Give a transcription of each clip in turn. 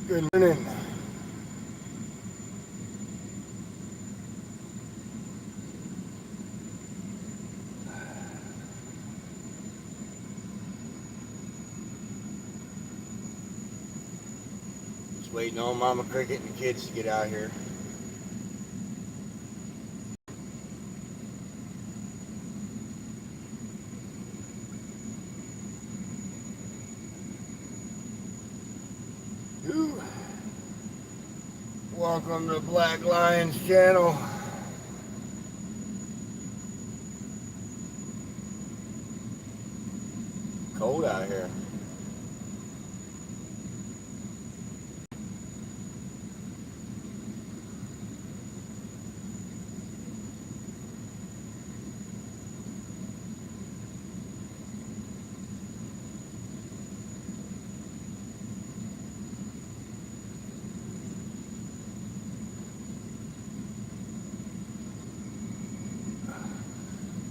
Good morning. Just waiting on Mama Cricket and the kids to get out here. Ooh. Welcome to Black Lions channel. Cold out here.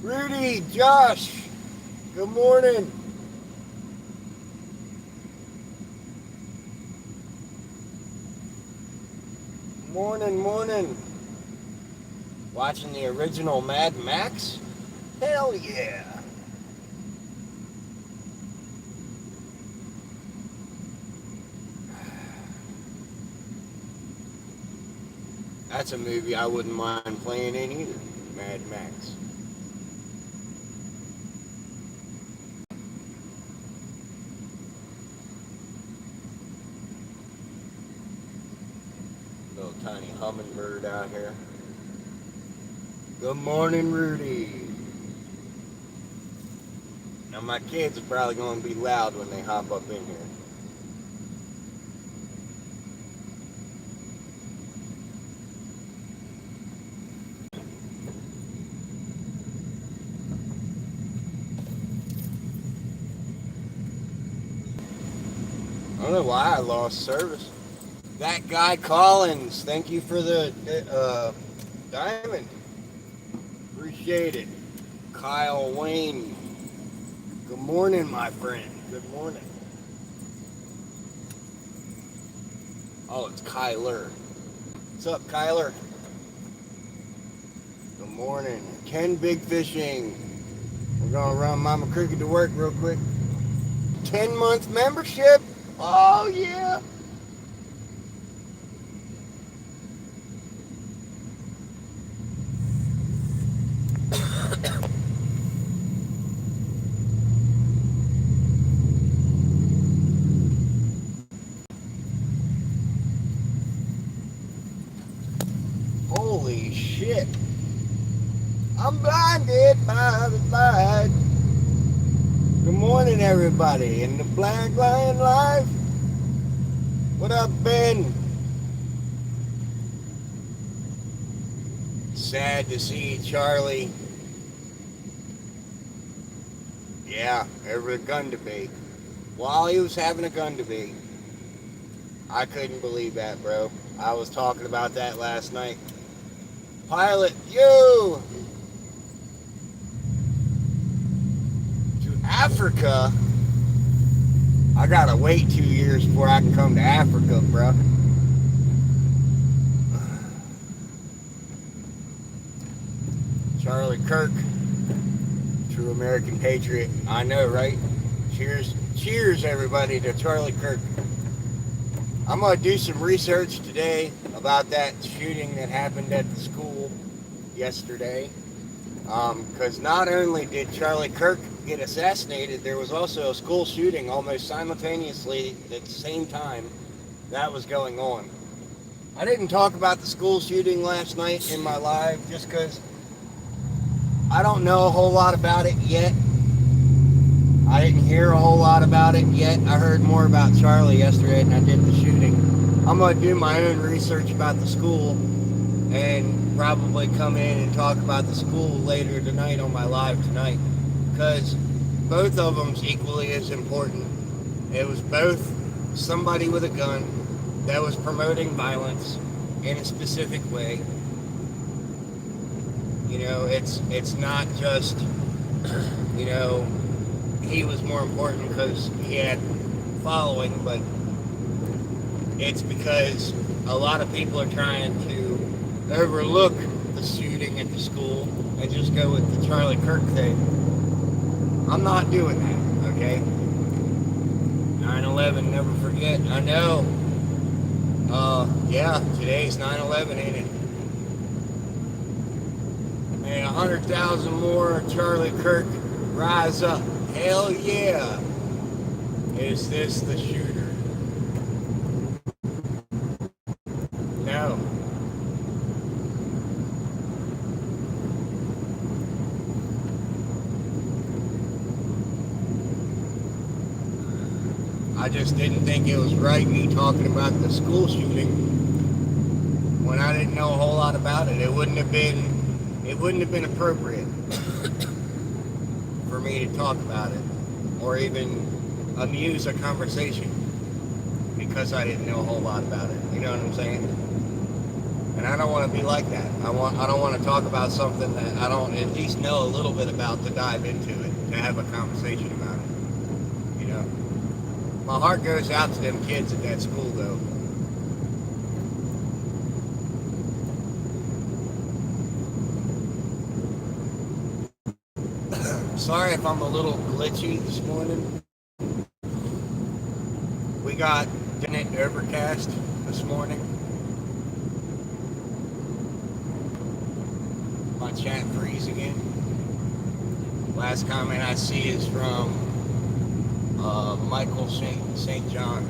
Rudy, Josh, good morning. Morning. Watching the original Mad Max? Hell yeah. That's a movie I wouldn't mind playing in either. Mad Max. Little tiny hummingbird out here. Good morning, Rudy. Now my kids are probably going to be loud when they hop up in here. I don't know why I lost service. That guy Collins, thank you for the diamond. Appreciate it. Kyle Wayne, good morning, my friend. Good morning. Oh, it's Kyler. What's up, Kyler? Good morning. Ken Big Fishing. We're going to run Mama Cricket to work real quick. 10-month membership. Oh, yeah. Holy shit. I'm blinded by the light. Good morning, everybody. In the Black Lion Live. What up, Ben? Sad to see Charlie. Yeah, over a gun debate. While he was having a gun debate. I couldn't believe that, bro. I was talking about that last night. Pilot, you! To Africa? I gotta wait 2 years before I can come to Africa, bro. Charlie Kirk, true American patriot. I know, right? Cheers, everybody, to Charlie Kirk. I'm gonna do some research today about that shooting that happened at the school yesterday. Because not only did Charlie Kirk get assassinated, there was also a school shooting almost simultaneously at the same time that was going on. I didn't talk about the school shooting last night in my live just because I don't know a whole lot about it yet. I didn't hear a whole lot about it yet. I heard more about Charlie yesterday than I did the shooting. I'm going to do my own research about the school and probably come in and talk about the school later tonight on my live tonight, because both of them's equally as important. It was both somebody with a gun that was promoting violence in a specific way. You know, it's not just, you know, he was more important because he had following, but it's because a lot of people are trying to overlook the shooting at the school and just go with the Charlie Kirk thing. I'm not doing that, okay? 9/11, never forget. I know. Yeah, today's 9/11, ain't it? And 100,000 more Charlie Kirk rise up. Hell yeah. Is this the shooter? No. I just didn't think it was right me talking about the school shooting when I didn't know a whole lot about it. It wouldn't have been appropriate for me to talk about it or even amuse a conversation because I didn't know a whole lot about it. You know what I'm saying? And I don't want to be like that. I don't want to talk about something that I don't at least know a little bit about to dive into it, to have a conversation about it. You know? My heart goes out to them kids at that school, though. Sorry if I'm a little glitchy this morning. We got overcast this morning. My chat freeze again. Last comment I see is from Michael St. John.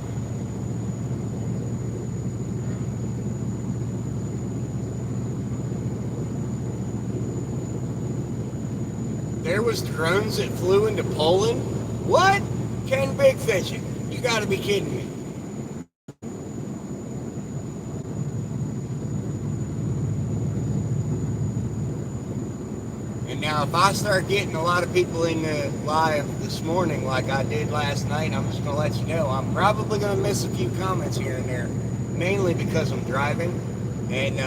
There was drones that flew into Poland? What? Ken Big Fishing. You gotta be kidding me. And now if I start getting a lot of people in the live this morning like I did last night, I'm just gonna let you know I'm probably gonna miss a few comments here and there. Mainly because I'm driving and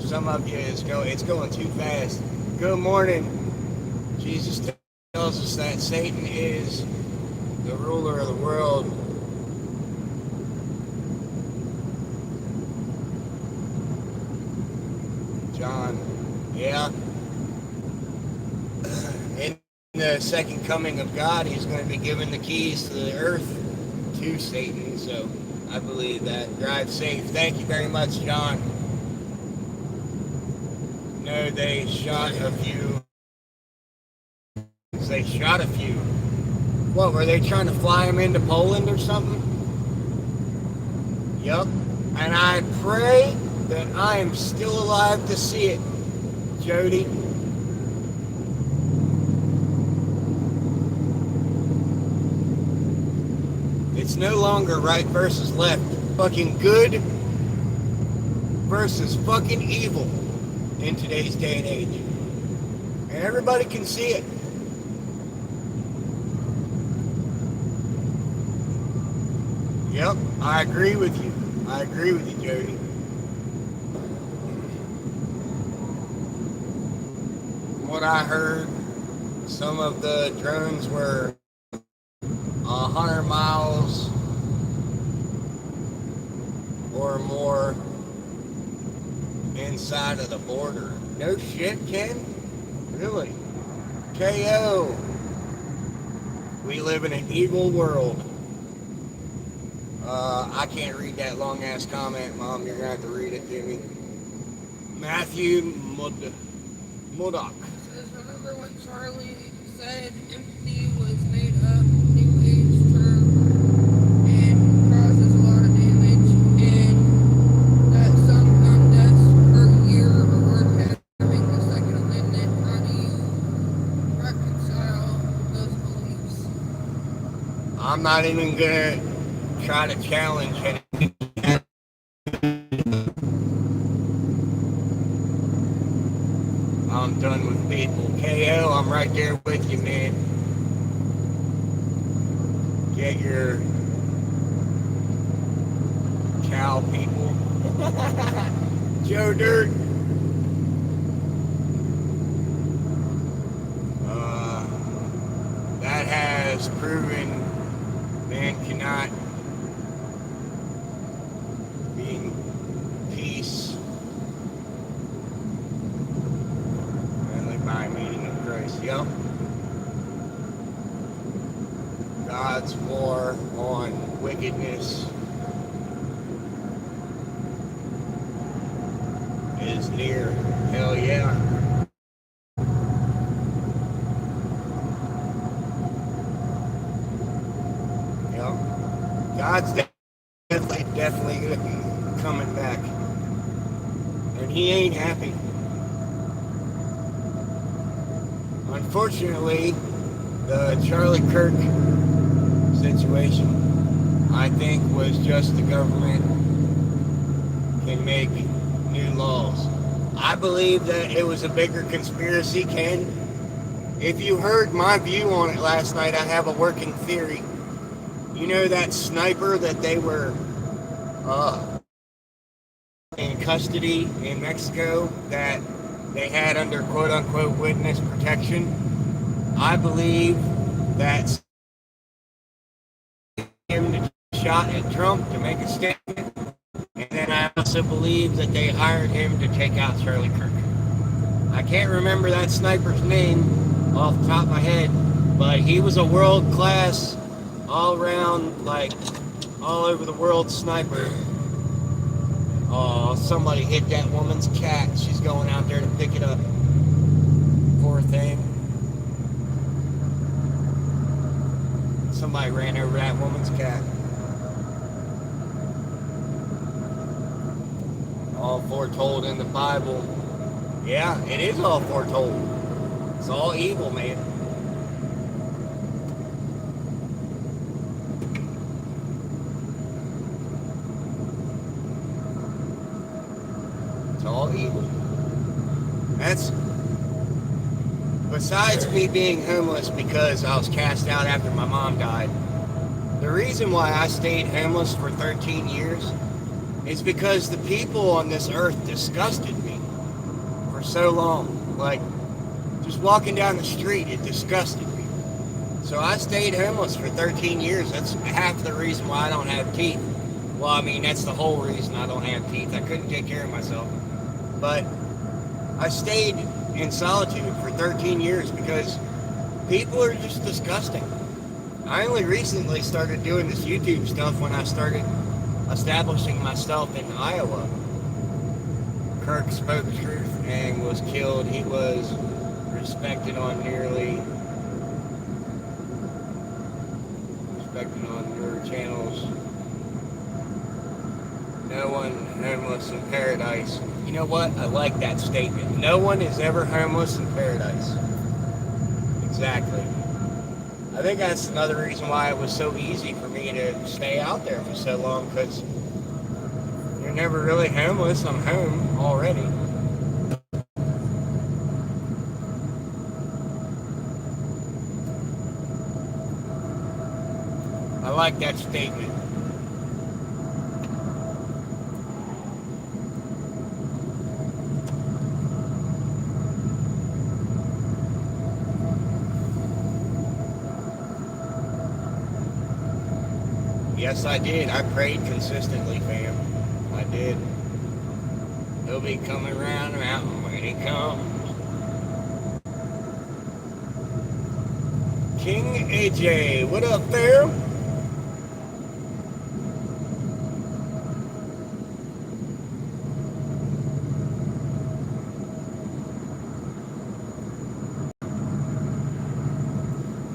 some of you it's going too fast. Good morning. Jesus tells us that Satan is the ruler of the world. John, yeah. In the second coming of God, he's going to be giving the keys to the earth to Satan. So I believe that. Drive safe. Thank you very much, John. No, they shot a few. They shot a few. What, were they trying to fly them into Poland or something? Yep. And I pray that I am still alive to see it, Jody. It's no longer right versus left. Fucking good versus fucking evil in today's day and age. And everybody can see it. Yep, I agree with you. I agree with you, Jody. From what I heard, some of the drones were 100 miles or more inside of the border. No shit, Ken? Really? KO. We live in an evil world. I can't read that long ass comment, Mom. You're gonna have to read it to me. Matthew Murdoch. Says, remember when Charlie said empathy was made up, new age term, and causes a lot of damage, and that some gun deaths per year are worth having the Second Amendment? How do you reconcile those beliefs? I'm not even gonna try to challenge anything. I'm done with people. KO, I'm right there with you, man. Get your cow people. Joe Dirt. That has proven man cannot God's war on wickedness is near. Hell yeah. God's definitely coming back. And he ain't happy. Unfortunately, the Charlie Kirk situation, I think, was just the government can make new laws. I believe that it was a bigger conspiracy, Ken. If you heard my view on it last night, I have a working theory. You know that sniper that they were in custody in Mexico that they had under quote-unquote witness protection? I believe that him shot at Trump to make a statement, and then I also believe that they hired him to take out Charlie Kirk. I can't remember that sniper's name off the top of my head, but he was a world-class, all-around, like, all over the world sniper. Oh, somebody hit that woman's cat. She's going out there to pick it up. Poor thing. Somebody ran over that woman's cat. All foretold in the Bible. Yeah, it is all foretold. It's all evil, man. It's all evil. That's besides me being homeless because I was cast out after my mom died. The reason why I stayed homeless for 13 years is because the people on this earth disgusted me for so long. Like, just walking down the street, it disgusted me. So I stayed homeless for 13 years. That's half the reason why I don't have teeth. Well, I mean, that's the whole reason I don't have teeth. I couldn't take care of myself. But I stayed in solitude for 13 years because people are just disgusting. I only recently started doing this YouTube stuff when I started establishing myself in Iowa. Kirk spoke truth and was killed. He was respected on newer channels. No one homeless in paradise. You know what? I like that statement. No one is ever homeless in paradise. Exactly. I think that's another reason why it was so easy for me to stay out there for so long, because you're never really homeless. I'm home already. I like that statement. Yes, I did. I prayed consistently, fam. I did. He'll be coming around the mountain when he comes. King AJ, what up, fam?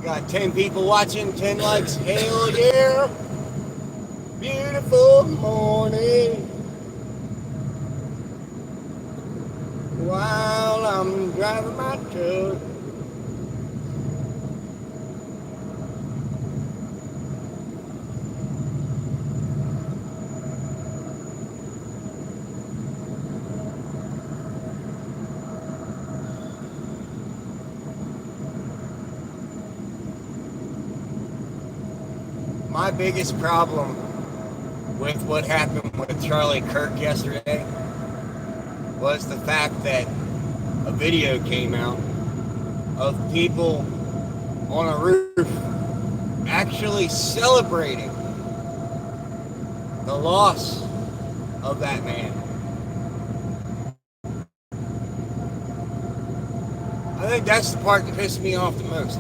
Got 10 people watching, 10 likes. Hell yeah! Beautiful morning while I'm driving my truck. My biggest problem with what happened with Charlie Kirk yesterday was the fact that a video came out of people on a roof actually celebrating the loss of that man. I think that's the part that pissed me off the most.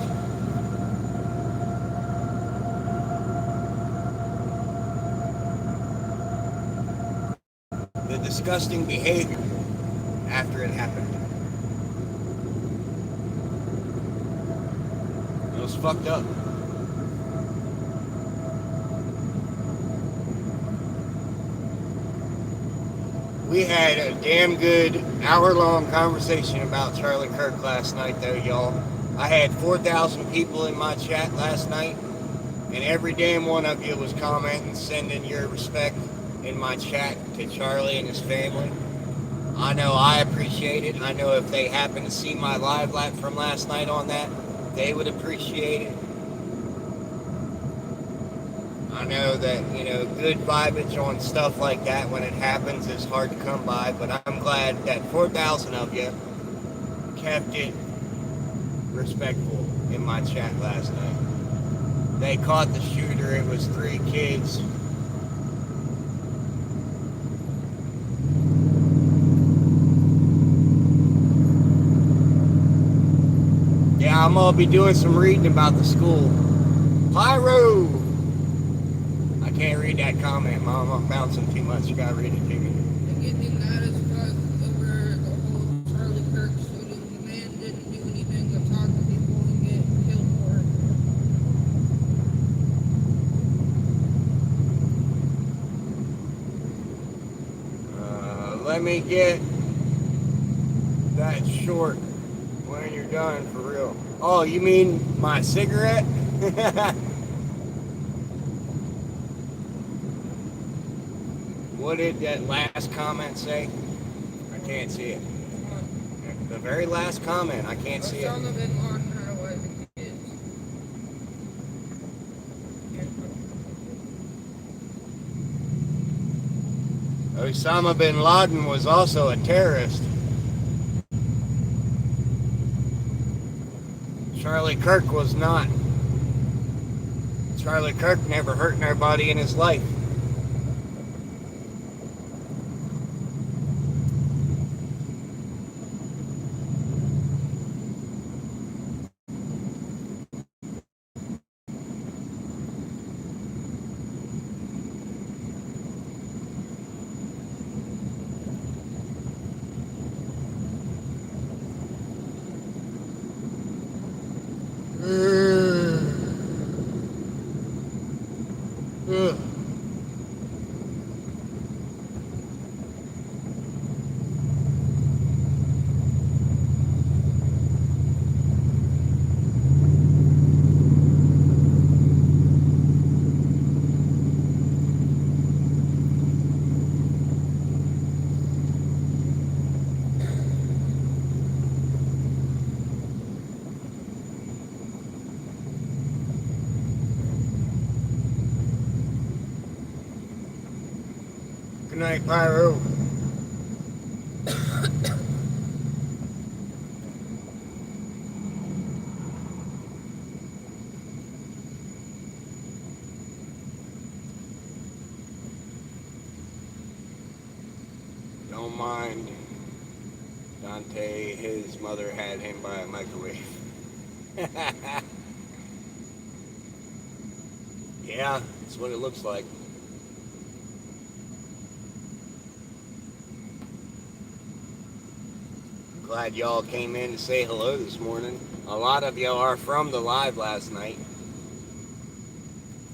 disgusting behavior after it happened. It was fucked up. We had a damn good hour-long conversation about Charlie Kirk last night, though, y'all. I had 4,000 people in my chat last night, and every damn one of you was commenting, sending your respect in my chat to Charlie and his family. I know I appreciate it. I know if they happen to see my live from last night on that, they would appreciate it. I know that, good vibage on stuff like that when it happens is hard to come by, but I'm glad that 4,000 of you kept it respectful in my chat last night. They caught the shooter. It was 3 kids. Yeah, I'm going to be doing some reading about the school. Pyro! I can't read that comment, Mom. I'm bouncing too much. You gotta read it to me. They get me mad as fuck over the whole Charlie Kirk shooting. The man didn't do anything but talk to people and get killed for it. Let me get that short when you're done, for real. Oh, you mean my cigarette? What did that last comment say? I can't see it. The very last comment, I can't see it. Osama bin Laden had a wife and kids. Osama bin Laden was also a terrorist. Charlie Kirk was not. Charlie Kirk never hurt nobody in his life. Good night, Pyro. Don't mind Dante. His mother had him by a microwave. Yeah, that's what it looks like. Glad y'all came in to say hello this morning. A lot of y'all are from the live last night.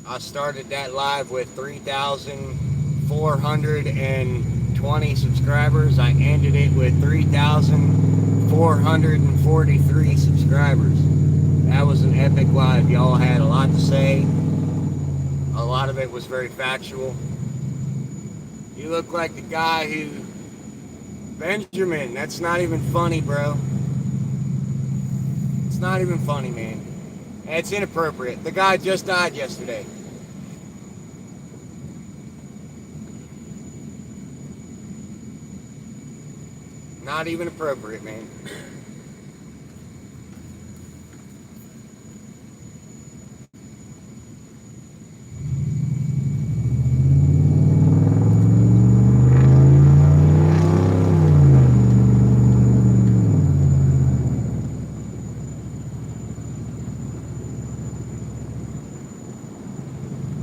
I started that live with 3,420 subscribers. I ended it with 3,443 subscribers. That was an epic live. Y'all had a lot to say. A lot of it was very factual. You look like the guy who... Benjamin, that's not even funny, bro. It's not even funny, man. It's inappropriate. The guy just died yesterday. Not even appropriate, man.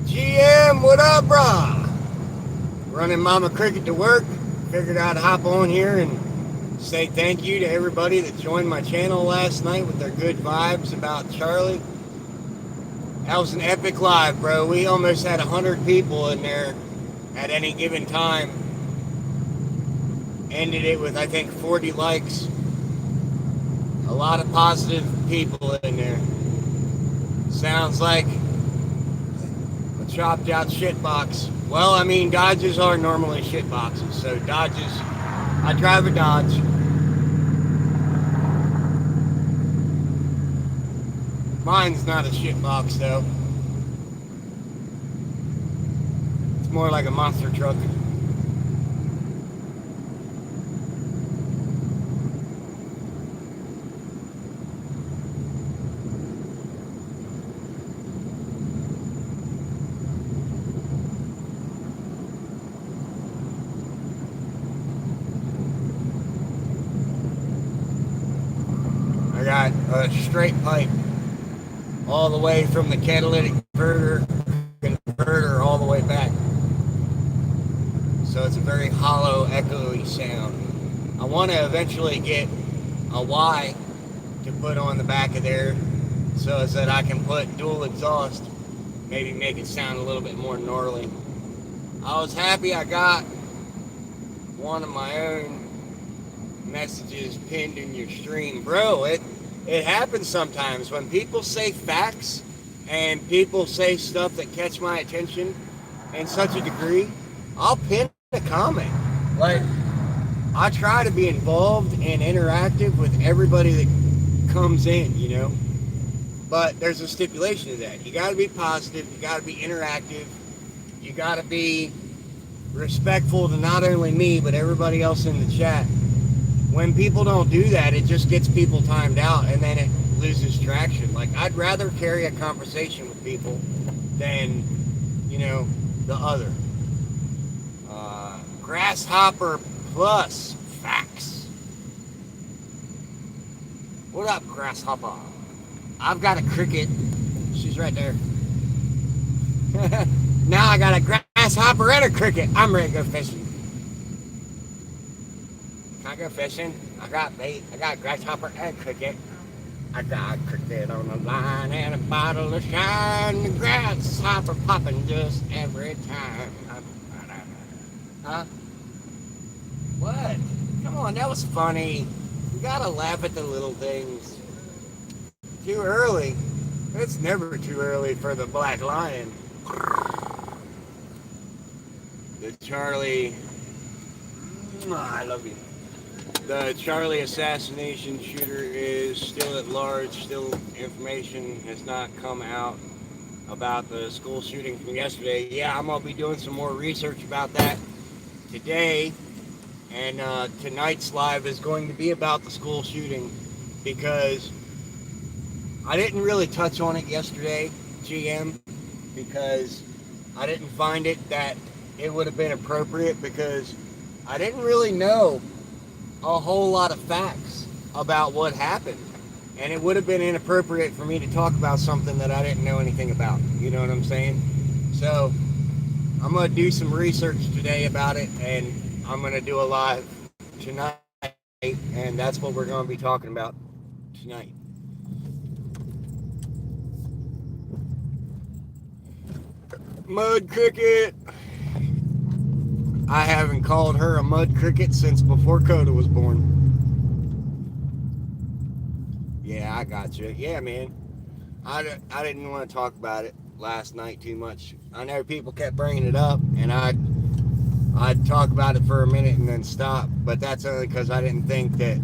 GM, what up, brah? Running Mama Cricket to work. figured I'd hop on here and say thank you to everybody that joined my channel last night with their good vibes about Charlie. That was an epic live, bro. We almost had 100 people in there at any given time. Ended it with, I think, 40 likes. A lot of positive people in there. Sounds like a chopped out shit box. Well, I mean, Dodges are normally shit boxes. So Dodges, I drive a Dodge. Mine's not a shit box though. It's more like a monster truck. I got a straight pipe all the way from the catalytic converter all the way back. So it's a very hollow, echoey sound. I want to eventually get a Y to put on the back of there so that I can put dual exhaust, maybe make it sound a little bit more gnarly. I was happy I got one of my own messages pinned in your stream. Bro, it happens sometimes when people say facts and people say stuff that catch my attention in such a degree, I'll pin a comment. Like, I try to be involved and interactive with everybody that comes in, you know. But there's a stipulation to that. You got to be positive, you got to be interactive, you got to be respectful to not only me but everybody else in the chat. When people don't do that, it just gets people timed out and then it loses traction. Like, I'd rather carry a conversation with people than, you know, the other. Grasshopper plus facts. What up, Grasshopper? I've got a cricket. She's right there. Now I got a grasshopper and a cricket. I'm ready to go fishing. Can I go fishing? I got bait. I got grasshopper and cricket. I got a cricket on the line and a bottle of shine. The grasshopper popping just every time. Huh? What? Come on, that was funny. You gotta laugh at the little things. Too early. It's never too early for the black lion. The Charlie... I love you. The Charlie assassination shooter is still at large. Still, information has not come out about the school shooting from yesterday. Yeah, I'm going to be doing some more research about that today. And tonight's live is going to be about the school shooting because I didn't really touch on it yesterday, GM, because I didn't find it that it would have been appropriate because I didn't really know a whole lot of facts about what happened. And it would have been inappropriate for me to talk about something that I didn't know anything about. You know what I'm saying? So I'm going to do some research today about it, and I'm going to do a live tonight, and that's what we're going to be talking about tonight. Mud cricket. I haven't called her a mud cricket since before Coda was born. Yeah, I got you. Yeah, man. I didn't want to talk about it last night too much. I know people kept bringing it up, and I'd talk about it for a minute and then stop, but that's only because I didn't think that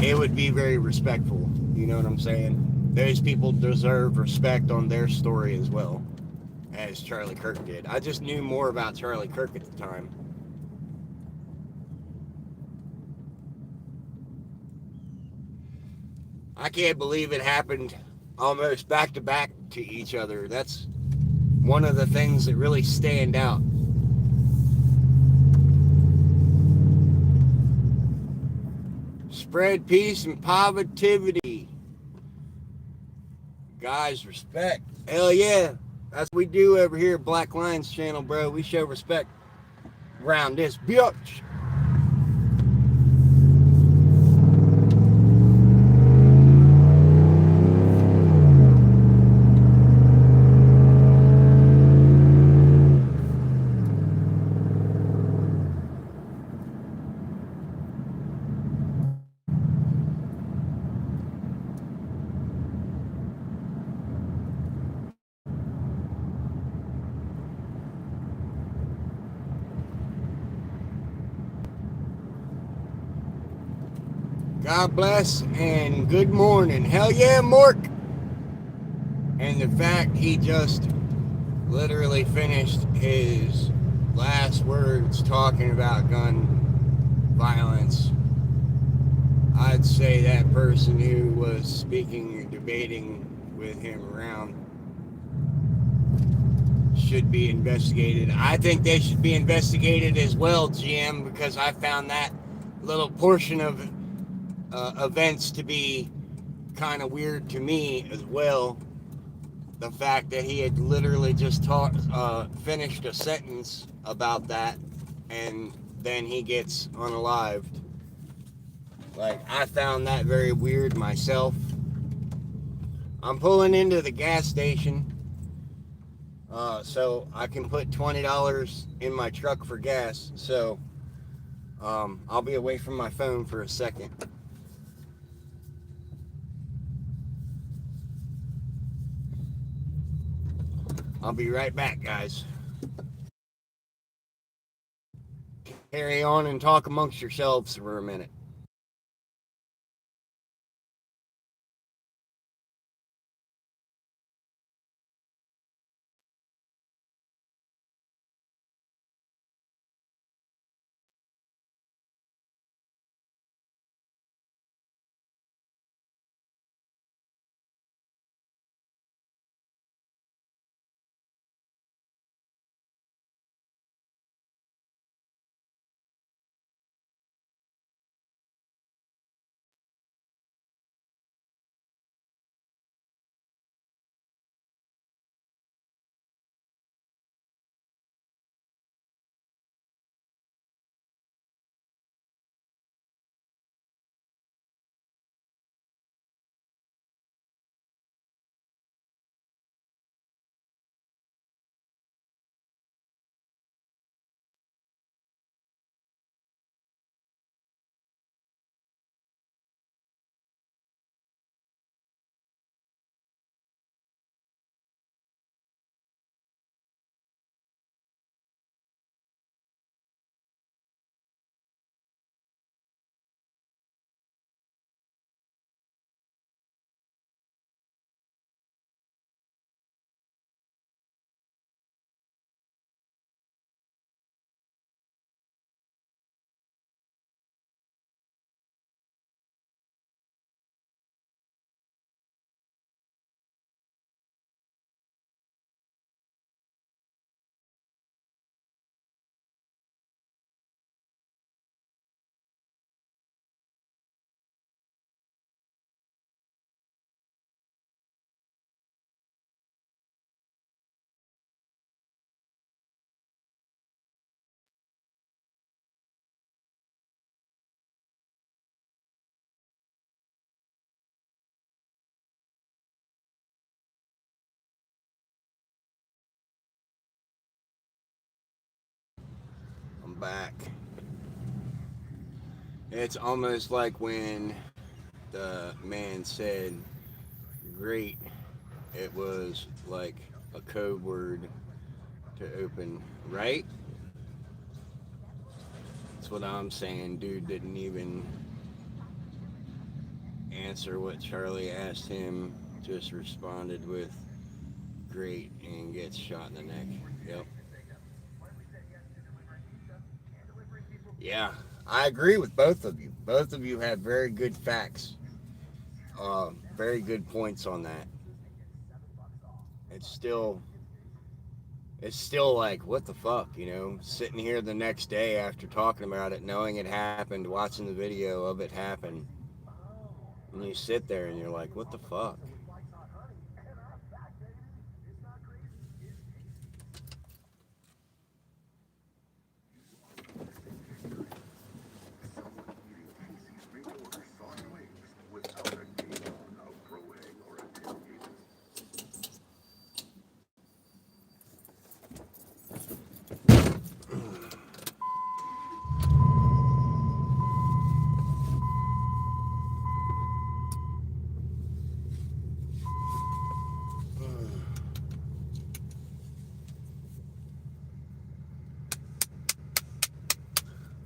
it would be very respectful. You know what I'm saying? Those people deserve respect on their story as well, as Charlie Kirk did. I just knew more about Charlie Kirk at the time. I can't believe it happened almost back to back to each other. That's one of the things that really stand out. Spread peace and positivity. Guys, respect. Hell yeah. That's what we do over here at Black Lions channel, bro. We show respect. around this bitch. God bless and good morning. Hell yeah, Mork. And the fact he just literally finished his last words talking about gun violence, I'd say that person who was speaking or debating with him around should be investigated. I think they should be investigated as well, GM, because I found that little portion of events to be kind of weird to me as well. The fact that he had literally just finished a sentence about that, and then he gets unalived. Like, I found that very weird myself. I'm pulling into the gas station, so I can put $20 in my truck for gas. So I'll be away from my phone for a second. I'll be right back, guys. Carry on and talk amongst yourselves for a minute. I'm back. It's almost like when the man said, great, it was like a code word to open, right? That's what I'm saying. Dude didn't even answer what Charlie asked him, just responded with great and gets shot in the neck. Yep. Yeah, I agree with both of you. Both of you have very good facts, very good points on that. It's still, it's still like, what the fuck, Sitting here the next day after talking about it, knowing it happened, watching the video of it happen, and you sit there and you're like, what the fuck?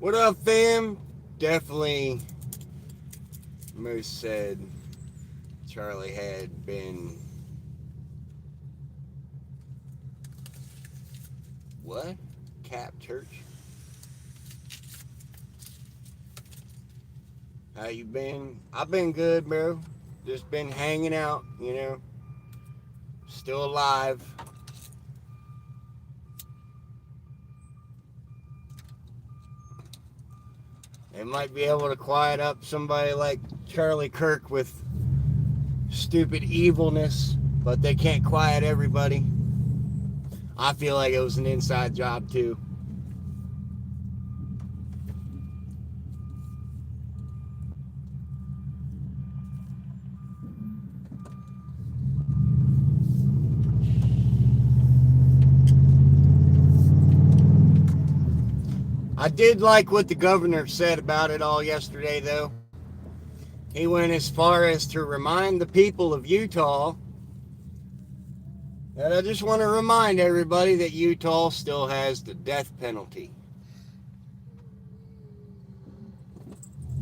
What up, fam? Definitely, most said Charlie had been... What? Cap Church? How you been? I've been good, bro. Just been hanging out, you know. Still alive. They might be able to quiet up somebody like Charlie Kirk with stupid evilness, but they can't quiet everybody. I feel like it was an inside job too. I did like what the governor said about it all yesterday, though. He went as far as to remind the people of Utah that I just want to remind everybody that Utah still has the death penalty.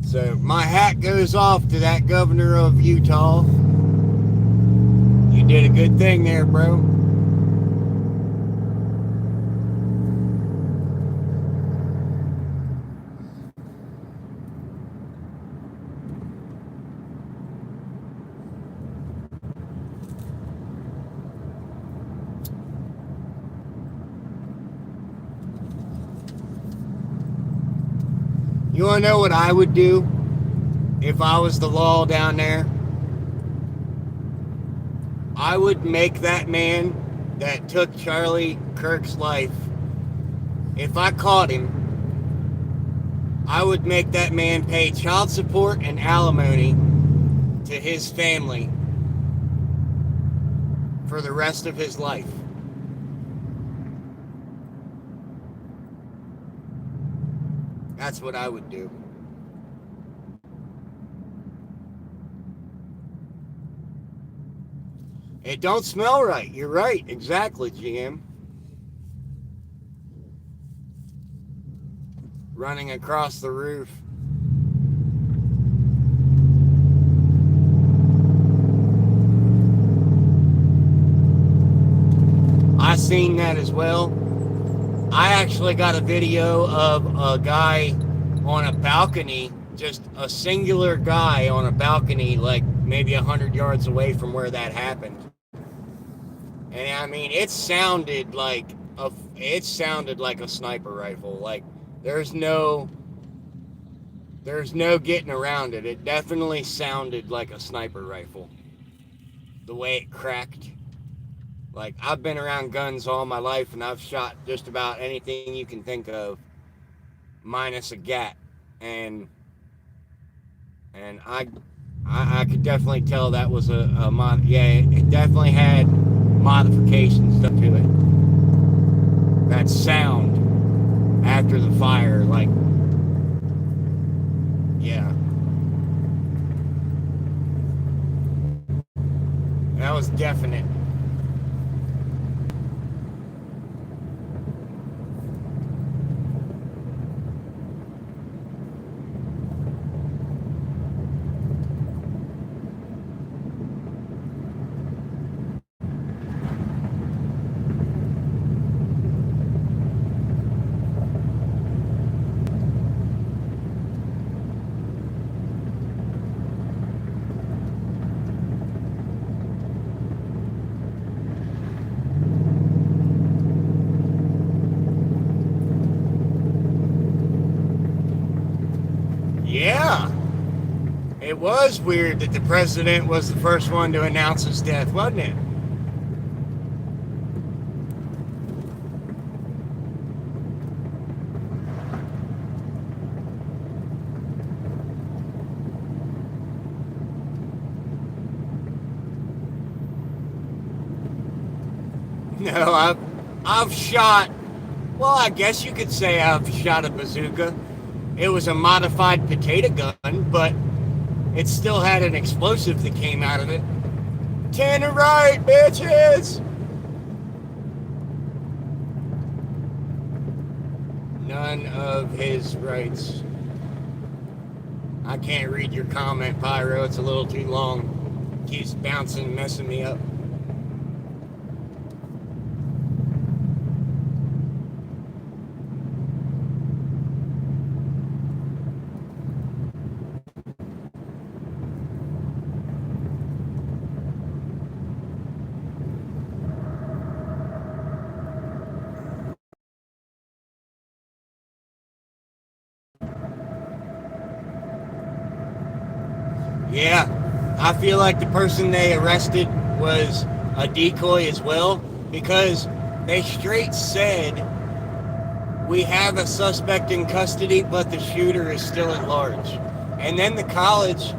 So my hat goes off to that governor of Utah. You did a good thing there, bro. You want to know what I would do if I was the law down there? I would make that man that took Charlie Kirk's life, if I caught him, I would make that man pay child support and alimony to his family for the rest of his life. That's what I would do. It don't smell right. You're right. Exactly, GM. Running across the roof. I seen that as well. I actually got a video of a guy on a balcony, just a singular guy on a balcony, like maybe 100 yards away from where that happened. And I mean, it sounded like a sniper rifle. Like there's no getting around it. It definitely sounded like a sniper rifle. The way it cracked. Like, I've been around guns all my life, and I've shot just about anything you can think of, minus a gat. And I could definitely tell that was a mod. Yeah, it definitely had modifications to it. That sound after the fire, like, yeah. That was definite. Yeah. It was weird that the president was the first one to announce his death, wasn't it? No, I've shot, well, I guess you could say I've shot a bazooka. It was a modified potato gun, but it still had an explosive that came out of it. Turn it right, bitches! none of his rights. I can't read your comment, Pyro. It's a little too long. It keeps bouncing, messing me up. Yeah, I feel like the person they arrested was a decoy as well, because they straight said, we have a suspect in custody, but the shooter is still at large. And then the college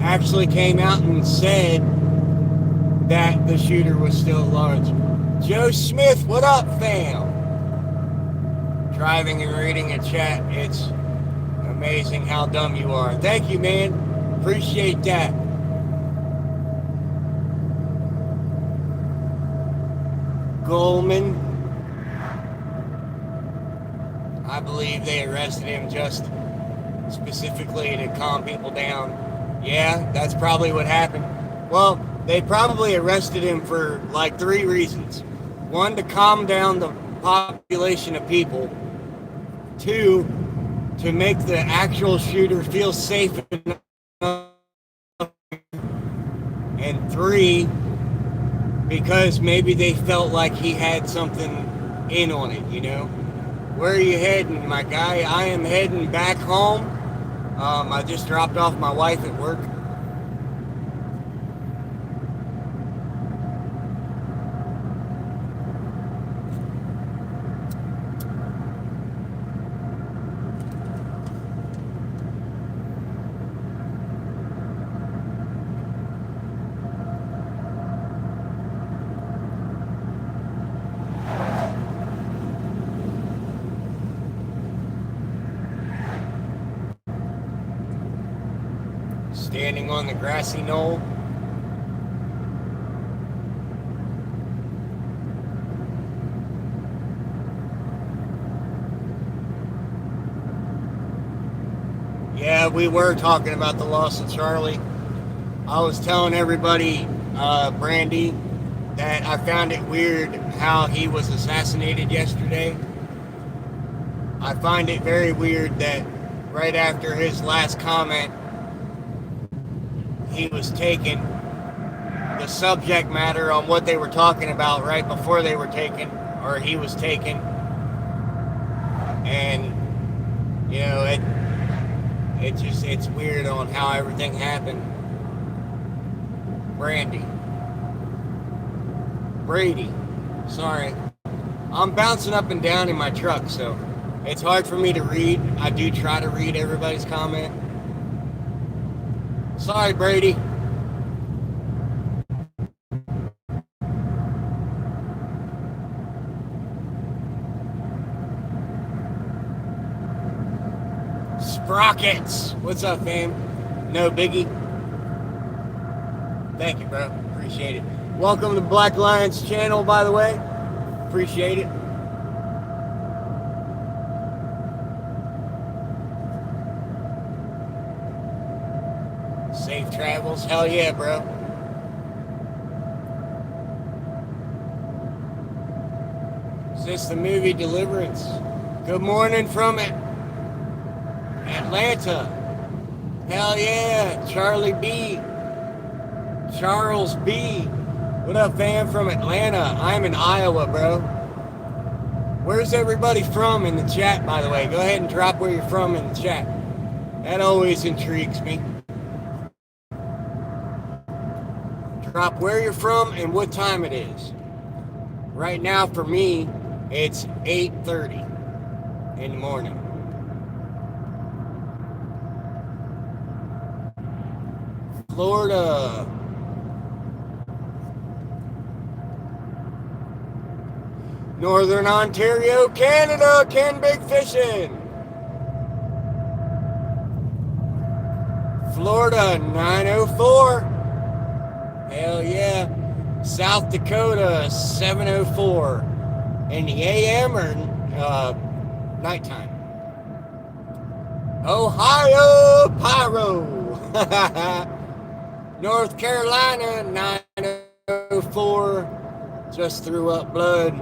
actually came out and said that the shooter was still at large. Joe Smith, what up, fam? Driving and reading a chat, it's amazing how dumb you are. Thank you, man. Appreciate that. Goldman, I believe they arrested him just specifically to calm people down. Yeah, that's probably what happened. Well, they probably arrested him for like 3 reasons. 1, to calm down the population of people. 2, to make the actual shooter feel safe enough. And 3, because maybe they felt like he had something in on it, you know? Where are you heading, my guy? I am heading back home. I just dropped off my wife at work. Standing on the grassy knoll. Yeah, we were talking about the loss of Charlie. I was telling everybody, Brandy, that I found it weird how he was assassinated yesterday. I find it very weird that right after his last comment, he was taken. The subject matter on what they were talking about right before they were taken, or he was taken. And, you know, it's weird on how everything happened. Brady, sorry. I'm bouncing up and down in my truck, so it's hard for me to read. I do try to read everybody's comment. Sorry, Brady. Sprockets. What's up, fam? No biggie. Thank you, bro. Appreciate it. Welcome to Black Lions channel, by the way. Appreciate it. Safe travels. Hell yeah, bro. Is this the movie Deliverance? Good morning from Atlanta. Hell yeah. Charles B. What up, fam, from Atlanta? I'm in Iowa, bro. Where's everybody from in the chat, by the way? Go ahead and drop where you're from in the chat. That always intrigues me. Drop where you're from and what time it is. Right now, for me, it's 8:30 in the morning. Florida. Northern Ontario, Canada, Ken Big Fishing. Florida, 904. Hell yeah. South Dakota, 704. In the AM or nighttime? Ohio Pyro. North Carolina 904. Just threw up blood.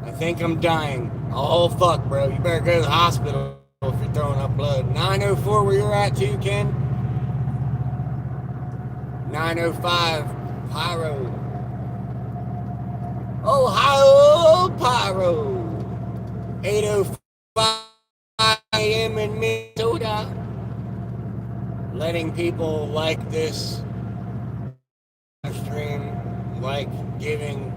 I think I'm dying. Oh fuck, bro. You better go to the hospital if you're throwing up blood. 904 where you're at too, Ken? 905 Pyro. Ohio Pyro. 805 a.m. in Minnesota. Letting people like this stream, like giving.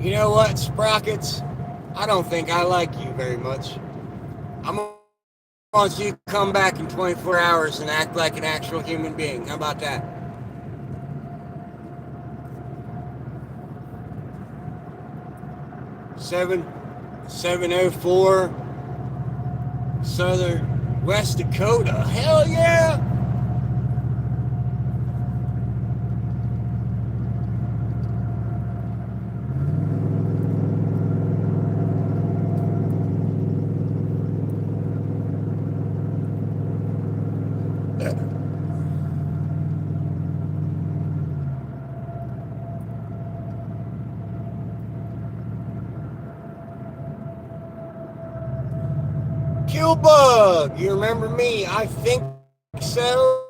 You know what, Sprockets? I don't think I like you very much. I'm gonna want you to come back in 24 hours and act like an actual human being. How about that? Seven 704 Southern West Dakota. Hell yeah! Bug, you remember me? I think so.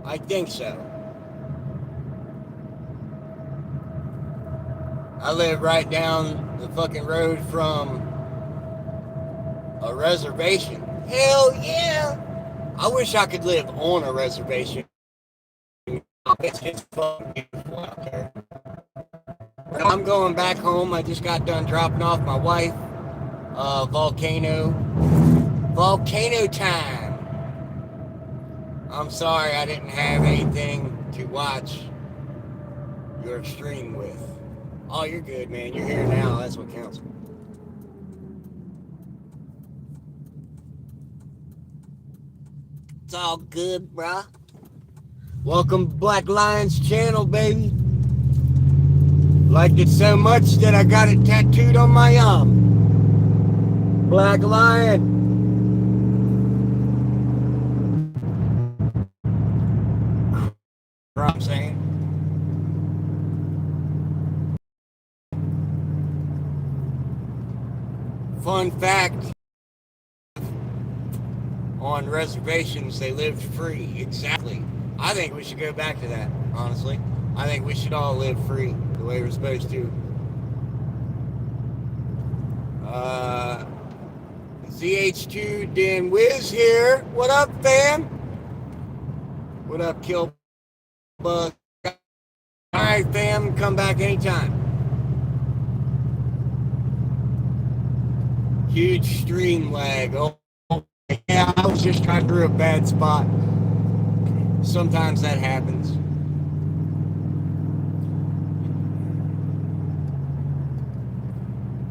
I think so. I live right down the fucking road from a reservation. Hell yeah! I wish I could live on a reservation. It's fucking beautiful out there. I'm going back home. I just got done dropping off my wife. Volcano time. I'm sorry I didn't have anything to watch your stream with. Oh, you're good, man. You're here now. That's what counts. It's all good, bruh. Welcome to Black Lion's channel, baby. Liked it so much that I got it tattooed on my arm. Black Lion. What I'm saying. Fun fact. On reservations, they lived free. Exactly. I think we should go back to that, honestly. I think we should all live free the way we're supposed to. ZH2 Dan Wiz here. What up, fam? What up, Kill Bug? Alright, fam, come back anytime. Huge stream lag. Oh, yeah, I was just trying through a bad spot. Sometimes that happens.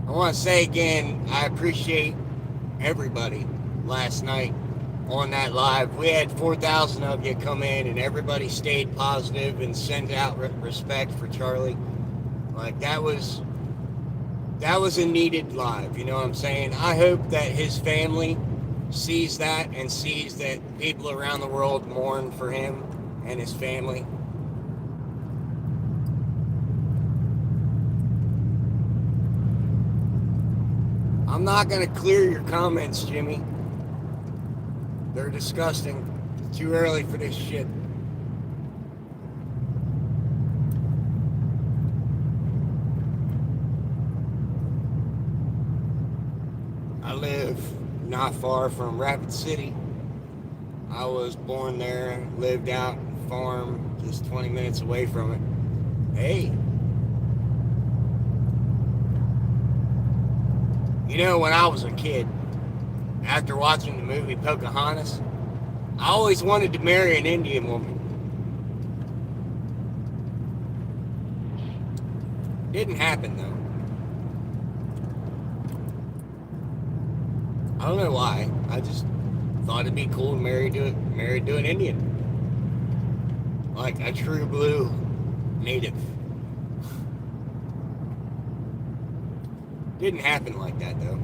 I want to say again, I appreciate everybody last night on that live. We had 4,000 of you come in and everybody stayed positive and sent out respect for Charlie. Like that was a needed live, you know what I'm saying? I hope that his family sees that and sees that people around the world mourn for him and his family. I'm not going to clear your comments, Jimmy. They're disgusting. It's too early for this shit. I live not far from Rapid City. I was born there, lived out on a farm just 20 minutes away from it. Hey. You know, when I was a kid, after watching the movie Pocahontas, I always wanted to marry an Indian woman. Didn't happen, though. I don't know why. I just thought it'd be cool to married to an Indian. Like a true blue native. Didn't happen like that though.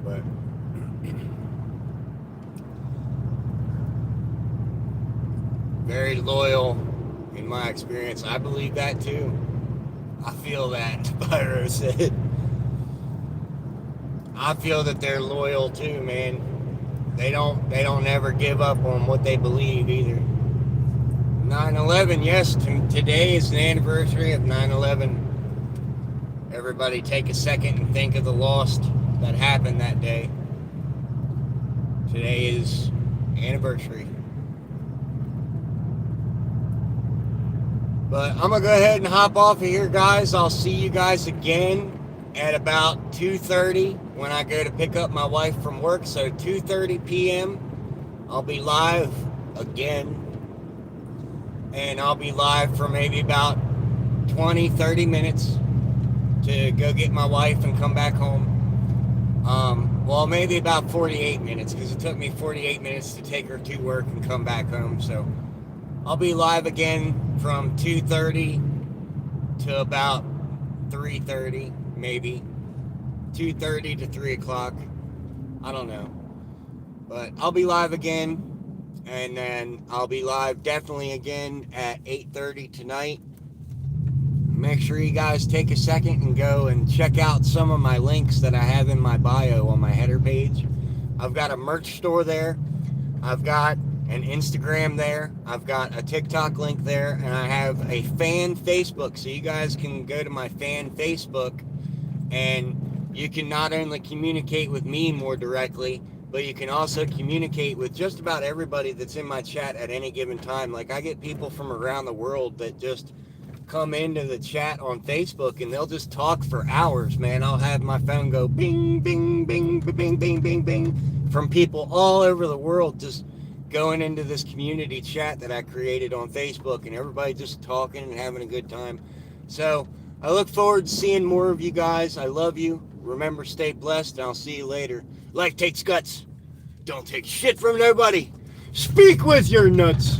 But very loyal in my experience. I believe that too. I feel that, Pyro said. I feel that they're loyal too, man. They don't ever give up on what they believe either. 9/11, yes, today is the anniversary of 9/11. Everybody take a second and think of the loss that happened that day. Today is anniversary. But I'm going to go ahead and hop off of here, guys. I'll see you guys again at about 2:30 when I go to pick up my wife from work. So 2:30 p.m. I'll be live again. And I'll be live for maybe about 20-30 minutes to go get my wife and come back home. Well, maybe about 48 minutes because it took me 48 minutes to take her to work and come back home. So I'll be live again from 2:30 to about 3:30, maybe 2:30 to 3 o'clock. I don't know, but I'll be live again, and then I'll be live definitely again at 8:30 tonight. Make sure you guys take a second and go and check out some of my links that I have in my bio on my header page. I've got a merch store there. I've got an Instagram there. I've got a TikTok link there, and I have a fan Facebook. So you guys can go to my fan Facebook, and you can not only communicate with me more directly, but you can also communicate with just about everybody that's in my chat at any given time. Like, I get people from around the world that just come into the chat on Facebook, and they'll just talk for hours, man. I'll have my phone go bing, bing, bing, bing, bing, bing, bing, from people all over the world just going into this community chat that I created on Facebook, and everybody just talking and having a good time. So I look forward to seeing more of you guys. I love you. Remember, stay blessed, and I'll see you later. Life takes guts. Don't take shit from nobody. Speak with your nuts.